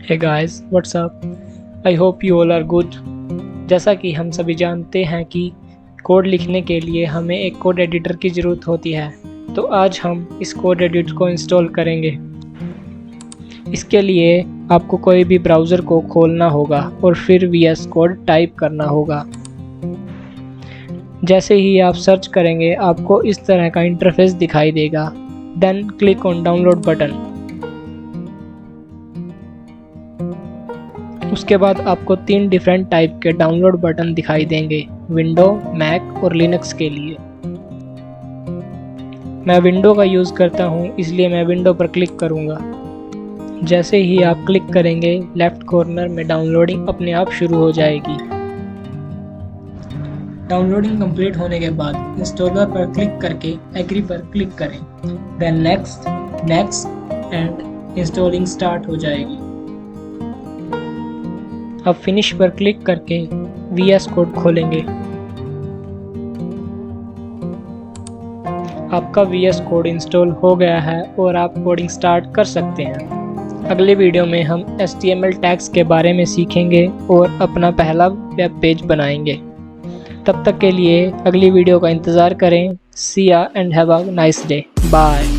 Hey guys, what's up? I hope you all are good. जैसा कि हम सभी जानते हैं कि कोड लिखने के लिए हमें एक कोड एडिटर की ज़रूरत होती है, तो आज हम इस कोड एडिटर को इंस्टॉल करेंगे। इसके लिए आपको कोई भी ब्राउज़र को खोलना होगा और फिर VS कोड टाइप करना होगा। जैसे ही आप सर्च करेंगे आपको इस तरह का इंटरफेस दिखाई देगा। Then click on download button. उसके बाद आपको 3 डिफरेंट टाइप के डाउनलोड बटन दिखाई देंगे, विंडो, मैक और लिनक्स के लिए। मैं विंडो का यूज़ करता हूँ, इसलिए मैं विंडो पर क्लिक करूँगा। जैसे ही आप क्लिक करेंगे लेफ़्ट कॉर्नर में डाउनलोडिंग अपने आप शुरू हो जाएगी। डाउनलोडिंग कंप्लीट होने के बाद इंस्टॉलर पर क्लिक करके एग्री पर क्लिक करें। Then next and installing start हो जाएगी। अब फिनिश पर क्लिक करके VS कोड खोलेंगे। आपका VS कोड इंस्टॉल हो गया है और आप कोडिंग स्टार्ट कर सकते हैं। अगले वीडियो में हम HTML टैग्स के बारे में सीखेंगे और अपना पहला वेब पेज बनाएंगे। तब तक के लिए अगली वीडियो का इंतज़ार करें। See ya and have a nice day. Bye.